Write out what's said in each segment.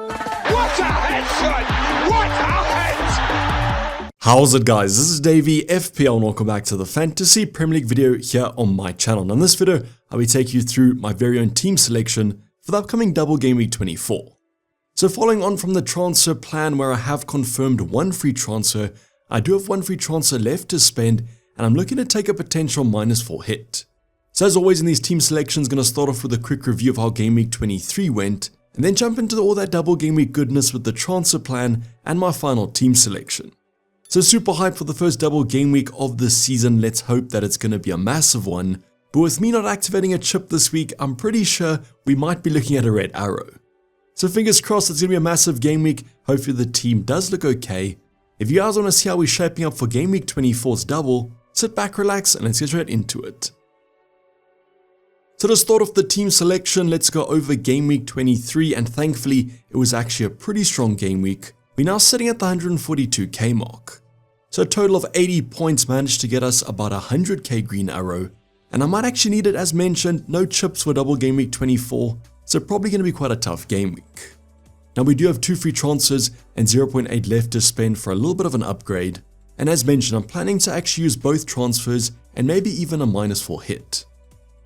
What a headshot! What a head! How's it, guys? This is Dayvy, FPL, and welcome back to the Fantasy Premier League video here on my channel. And in this video, I will take you through my very own team selection for the upcoming Double Game Week 24. So following on from the transfer plan where I have confirmed one free transfer, I do have one free transfer left to spend, and I'm looking to take a potential -4 hit. So as always in these team selections, going to start off with a quick review of how Game Week 23 went, and then jump into all that Double Game Week goodness with the transfer plan and my final team selection. So super hyped for the first Double Game Week of this season. Let's hope that it's going to be a massive one. But with me not activating a chip this week, I'm pretty sure we might be looking at a red arrow. So fingers crossed it's going to be a massive game week. Hopefully the team does look okay. If you guys want to see how we're shaping up for Game Week 24's double, sit back, relax, and let's get right into it. So to start off the team selection, let's go over Game Week 23, and thankfully it was actually a pretty strong game week. We're now sitting at the 142k mark. So a total of 80 points managed to get us about 100k green arrow, and I might actually need it as mentioned, no chips for Double Game Week 24, so probably going to be quite a tough game week. Now we do have 2 free transfers and 0.8 left to spend for a little bit of an upgrade, and as mentioned I'm planning to actually use both transfers and maybe even a -4 hit.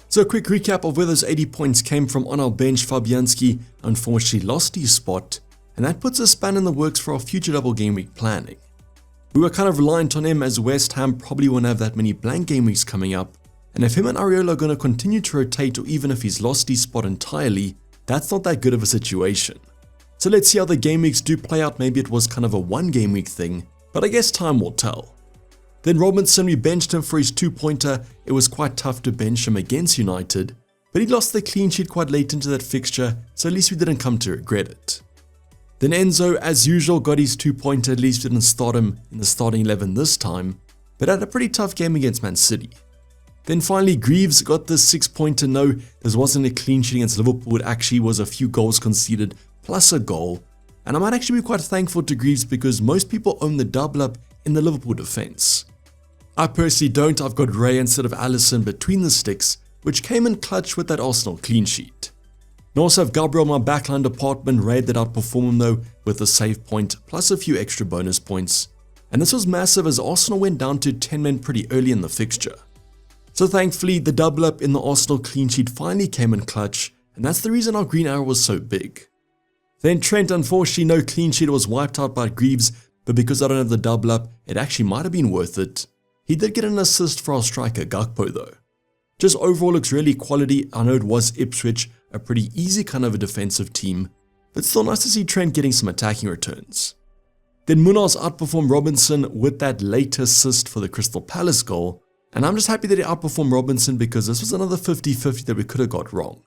So a quick recap of where those 80 points came from. On our bench, Fabianski unfortunately lost his spot, and that puts a span in the works for our future Double Game Week planning. We were kind of reliant on him as West Ham probably won't have that many blank game weeks coming up, and if him and Areola are going to continue to rotate, or even if he's lost his spot entirely, that's not that good of a situation. So let's see how the game weeks do play out. Maybe it was kind of a one game week thing, but I guess time will tell. Then Robinson, we benched him for his 2-pointer. It was quite tough to bench him against United, but he lost the clean sheet quite late into that fixture, so at least we didn't come to regret it. Then Enzo, as usual, got his 2-pointer. At least we didn't start him in the starting 11 this time, but had a pretty tough game against Man City. Then finally Greaves got this 6-pointer. No, this wasn't a clean sheet against Liverpool. It actually was a few goals conceded plus a goal, and I might actually be quite thankful to Greaves because most people own the double up in the Liverpool defense. I personally don't. I've got Ray instead of Alisson between the sticks, which came in clutch with that Arsenal clean sheet. And also have Gabriel in my backline department. Ray did outperform him though with a save point plus a few extra bonus points, and this was massive as Arsenal went down to 10 men pretty early in the fixture. So thankfully the double up in the Arsenal clean sheet finally came in clutch, and that's the reason our green arrow was so big. Then Trent, unfortunately no clean sheet, was wiped out by Greaves, but because I don't have the double up, it actually might have been worth it. He did get an assist for our striker Gakpo though. Just overall looks really quality. I know it was Ipswich, a pretty easy kind of a defensive team, but still nice to see Trent getting some attacking returns. Then Munoz outperformed Robinson with that late assist for the Crystal Palace goal, and I'm just happy that he outperformed Robinson because this was another 50-50 that we could have got wrong.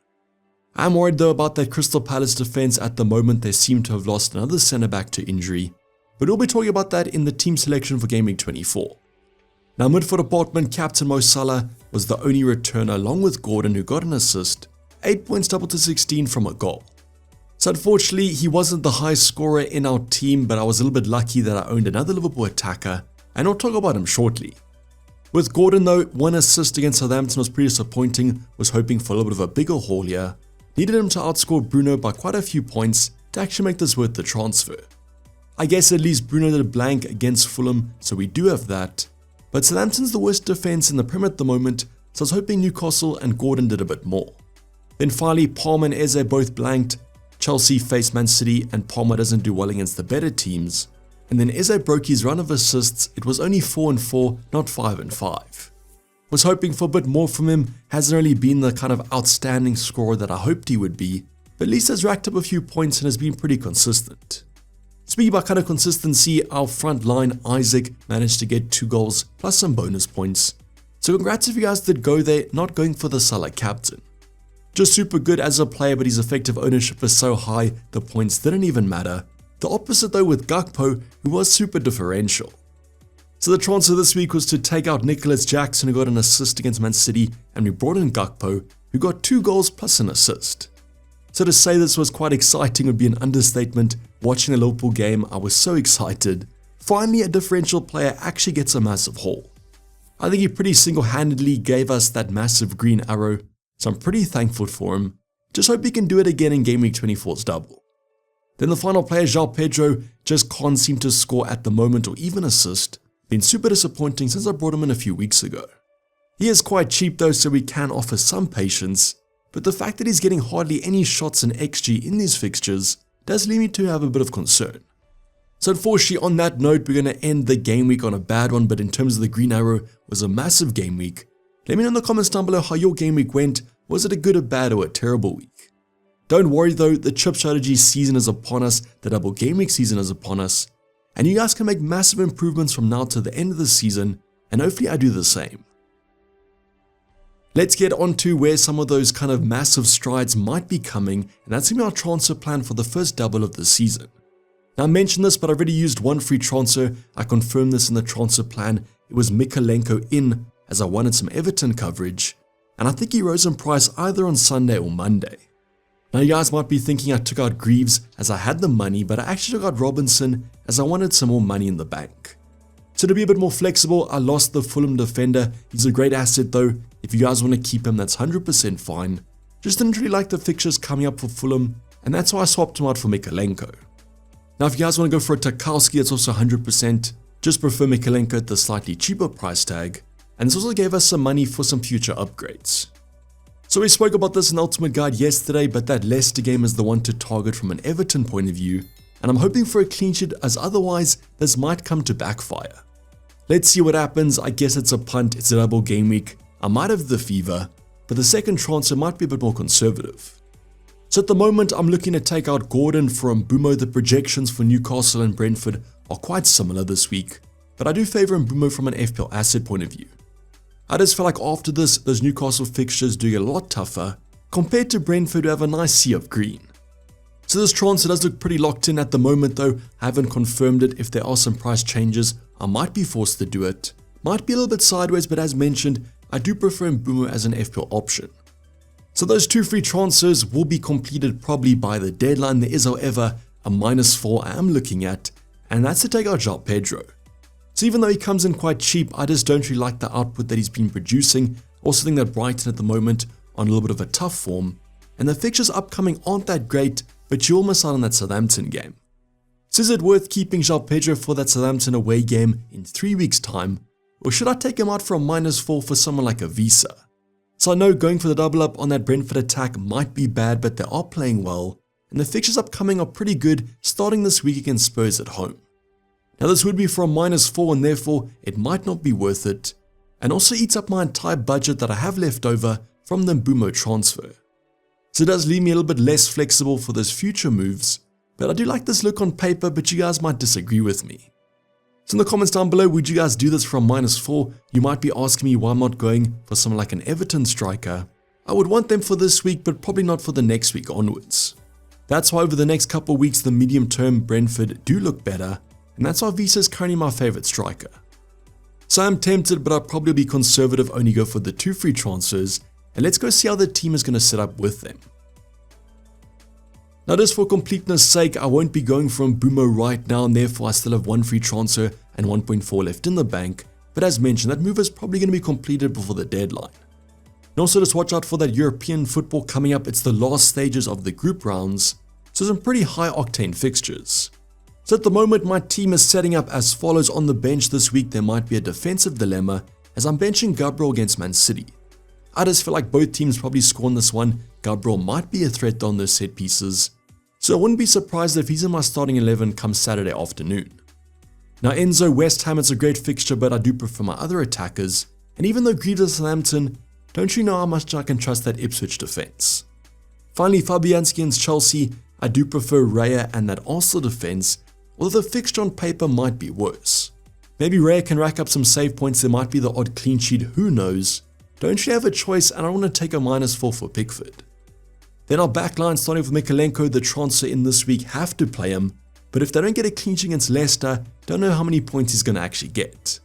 I'm worried though about that Crystal Palace defense at the moment. They seem to have lost another centre back to injury, but we'll be talking about that in the team selection for Game Week 24. Now midfield department, Captain Mo Salah was the only returner along with Gordon, who got an assist, 8 points double to 16 from a goal. So unfortunately he wasn't the highest scorer in our team, but I was a little bit lucky that I owned another Liverpool attacker, and I'll talk about him shortly. With Gordon though, 1 assist against Southampton was pretty disappointing. Was hoping for a little bit of a bigger haul here. Needed him to outscore Bruno by quite a few points to actually make this worth the transfer. I guess at least Bruno did a blank against Fulham, so we do have that. But Southampton's the worst defense in the Premier at the moment, so I was hoping Newcastle and Gordon did a bit more. Then finally Palmer and Eze both blanked. Chelsea faced Man City and Palmer doesn't do well against the better teams. And then Eze broke his run of assists. It was only 4 and 4, not 5 and 5. Was hoping for a bit more from him. Hasn't really been the kind of outstanding scorer that I hoped he would be, but at least has racked up a few points and has been pretty consistent. Speaking about kind of consistency, our front line, Isaac, managed to get 2 goals plus some bonus points. So congrats if you guys did go there, not going for the Salah captain. Just super good as a player, but his effective ownership is so high, the points didn't even matter. The opposite though with Gakpo, who was super differential. So the transfer this week was to take out Nicholas Jackson, who got an assist against Man City, and we brought in Gakpo, who got 2 goals plus an assist. So to say this was quite exciting would be an understatement. Watching the Liverpool game, I was so excited. Finally, a differential player actually gets a massive haul. I think he pretty single-handedly gave us that massive green arrow, so I'm pretty thankful for him. Just hope he can do it again in Game Week 24's double. Then the final player, João Pedro, just can't seem to score at the moment or even assist. Been super disappointing since I brought him in a few weeks ago. He is quite cheap though, so we can offer some patience, but the fact that he's getting hardly any shots in XG in these fixtures does lead me to have a bit of concern. So unfortunately, on that note, we're going to end the game week on a bad one, but in terms of the green arrow, it was a massive game week. Let me know in the comments down below how your game week went. Was it a good, a bad, or a terrible week? Don't worry though, the chip strategy season is upon us, the double game week season is upon us, and you guys can make massive improvements from now to the end of the season, and hopefully I do the same. Let's get on to where some of those kind of massive strides might be coming, and that's going to be our transfer plan for the first double of the season. Now I mentioned this, but I've already used one free transfer. I confirmed this in the transfer plan. It was Mykolenko in, as I wanted some Everton coverage, and I think he rose in price either on Sunday or Monday. Now you guys might be thinking I took out Greaves as I had the money, but I actually took out Robinson as I wanted some more money in the bank. So to be a bit more flexible, I lost the Fulham defender. He's a great asset though. If you guys want to keep him, that's 100% fine. Just didn't really like the fixtures coming up for Fulham, and that's why I swapped him out for Mykolenko. Now if you guys want to go for a Tarkowski, it's also 100%. Just prefer Mykolenko at the slightly cheaper price tag, and this also gave us some money for some future upgrades. So we spoke about this in the Ultimate Guide yesterday, but that Leicester game is the one to target from an Everton point of view, and I'm hoping for a clean sheet as otherwise this might come to backfire. Let's see what happens. I guess it's a punt, it's a double game week. I might have the fever, but the second transfer might be a bit more conservative. So at the moment, I'm looking to take out Gordon from Mbeumo. The projections for Newcastle and Brentford are quite similar this week, but I do favour Mbeumo from an FPL asset point of view. I just feel like after this, those Newcastle fixtures do get a lot tougher compared to Brentford, who have a nice sea of green. So this transfer does look pretty locked in at the moment though. I haven't confirmed it. If there are some price changes, I might be forced to do it. Might be a little bit sideways, but as mentioned, I do prefer Mbeumo as an FPL option. So those two free transfers will be completed probably by the deadline. There is however a -4 I am looking at, and that's to take out João Pedro. So even though he comes in quite cheap, I just don't really like the output that he's been producing. Also think that Brighton at the moment are on a little bit of a tough form, and the fixtures upcoming aren't that great, but you almost out on that Southampton game. So is it worth keeping João Pedro for that Southampton away game in 3 weeks time, or should I take him out for a -4 for someone like a Visa? So I know going for the double up on that Brentford attack might be bad, but they are playing well, and the fixtures upcoming are pretty good, starting this week against Spurs at home. Now this would be for a -4, and therefore it might not be worth it, and also eats up my entire budget that I have left over from the Mbeumo transfer. So it does leave me a little bit less flexible for those future moves, but I do like this look on paper, but you guys might disagree with me. So in the comments down below, would you guys do this from -4? You might be asking me why I'm not going for someone like an Everton striker. I would want them for this week, but probably not for the next week onwards. That's why over the next couple of weeks, the medium term Brentford do look better, and that's why Visa is currently my favourite striker. So I'm tempted, but I'll probably be conservative, only go for the 2 free transfers, and let's go see how the team is going to set up with them. Now just for completeness sake, I won't be going for Mbeumo right now, and therefore I still have 1 free transfer and 1.4 left in the bank, but as mentioned, that move is probably going to be completed before the deadline. And also just watch out for that European football coming up. It's the last stages of the group rounds, so some pretty high octane fixtures. So at the moment, my team is setting up as follows. On the bench this week, there might be a defensive dilemma as I'm benching Gabriel against Man City. I just feel like both teams probably score on this one. Gabriel might be a threat on those set pieces, so I wouldn't be surprised if he's in my starting 11 come Saturday afternoon. Now Enzo, West Ham, it's a great fixture, but I do prefer my other attackers, and even though Greaves is Southampton, don't you know how much I can trust that Ipswich defense? Finally, Fabianski against Chelsea, I do prefer Raya and that Arsenal defense, although the fixture on paper might be worse. Maybe Raya can rack up some save points, there might be the odd clean sheet, who knows? Don't you have a choice, and I want to take a -4 for Pickford. Then our backline, starting with Mykolenko, the transfer in this week, have to play him, but if they don't get a clean sheet against Leicester, don't know how many points he's going to actually get.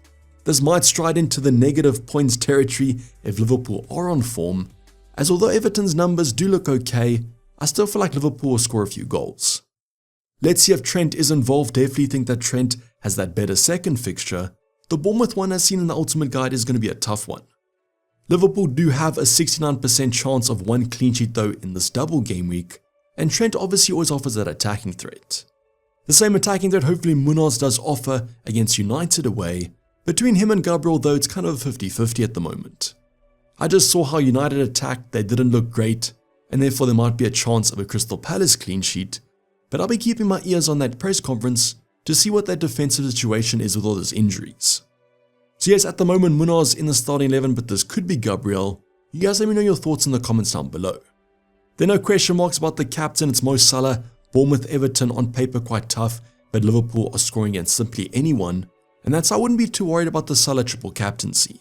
This might stride into the negative points territory if Liverpool are on form, as although Everton's numbers do look okay, I still feel like Liverpool will score a few goals. Let's see if Trent is involved. Definitely think that Trent has that better second fixture. The Bournemouth one, as seen in the Ultimate Guide, is going to be a tough one. Liverpool do have a 69% chance of 1 clean sheet though in this double game week, and Trent obviously always offers that attacking threat. The same attacking threat hopefully Munoz does offer against United away. Between him and Gabriel though, it's kind of 50-50 at the moment. I just saw how United attacked, they didn't look great, and therefore there might be a chance of a Crystal Palace clean sheet, but I'll be keeping my ears on that press conference to see what that defensive situation is with all those injuries. So yes, at the moment Munoz in the starting 11, but this could be Gabriel. You guys let me know your thoughts in the comments down below. There are no question marks about the captain, it's Mo Salah. Bournemouth, Everton on paper quite tough, but Liverpool are scoring against simply anyone, and that's why I wouldn't be too worried about the Salah triple captaincy.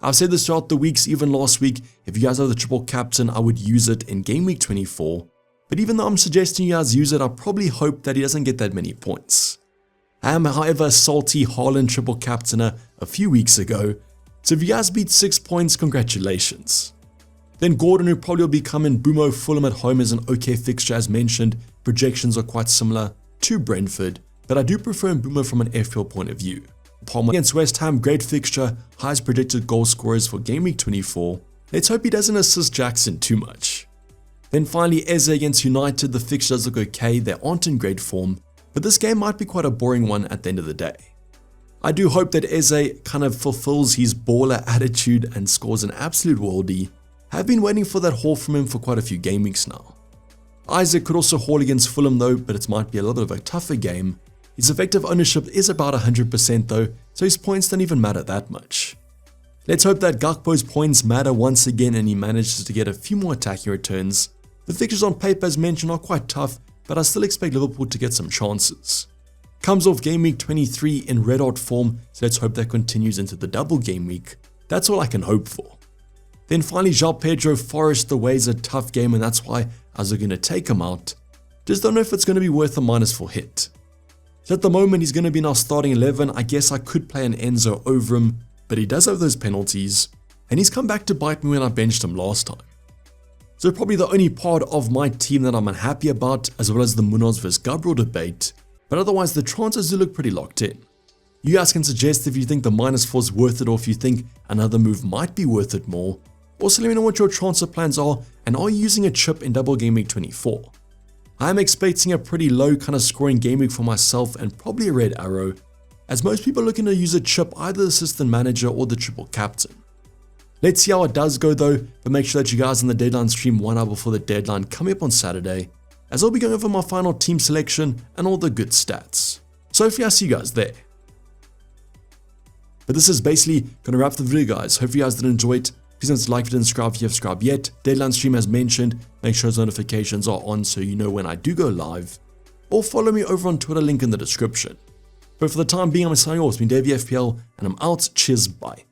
I've said this throughout the weeks, even last week, if you guys have the triple captain, I would use it in game week 24, but even though I'm suggesting you guys use it, I probably hope that he doesn't get that many points. I am, however, a salty Haaland triple captainer a few weeks ago, so if you guys beat 6 points, congratulations. Then Gordon, who probably will be coming. Bumo Fulham at home is an okay fixture as mentioned. Projections are quite similar to Brentford, but I do prefer Bumo from an FPL point of view. Palmer against West Ham, great fixture, highest predicted goal scorers for game week 24. Let's hope he doesn't assist Jackson too much. Then finally Eze against United, the fixture does look okay, they aren't in great form, but this game might be quite a boring one at the end of the day. I do hope that Eze kind of fulfills his baller attitude and scores an absolute worldie. I've been waiting for that haul from him for quite a few game weeks now. Isaac could also haul against Fulham though, but it might be a little bit of a tougher game. His effective ownership is about 100% though, so his points don't even matter that much. Let's hope that Gakpo's points matter once again and he manages to get a few more attacking returns. The fixtures on paper as mentioned are quite tough, but I still expect Liverpool to get some chances. Comes off game week 23 in red hot form, so let's hope that continues into the double game week. That's all I can hope for. Then finally João Pedro, Forest away is a tough game and that's why I was going to take him out. Just don't know if it's going to be worth a -4 hit. So at the moment he's going to be in our starting 11, I guess I could play an Enzo over him, but he does have those penalties, and he's come back to bite me when I benched him last time. So probably the only part of my team that I'm unhappy about, as well as the Munoz vs Gabriel debate, but otherwise the transfers do look pretty locked in. You guys can suggest if you think the -4 is worth it or if you think another move might be worth it more. Also let me know what your transfer plans are and are you using a chip in double game week 24. I am expecting a pretty low kind of scoring game week for myself and probably a red arrow, as most people are looking to use a chip, either the assistant manager or the triple captain. Let's see how it does go though, but make sure that you guys in the deadline stream 1 hour before the deadline coming up on Saturday, as I'll be going over my final team selection and all the good stats. So hopefully I see you guys there. But this is basically going to wrap the video guys, hopefully you guys did enjoy it. Please don't like, and subscribe if you have subscribed yet. Deadline stream as mentioned, make sure those notifications are on so you know when I do go live. Or follow me over on Twitter, link in the description. But for the time being, I'm signing off. It's been Dayvy FPL, and I'm out. Cheers, bye.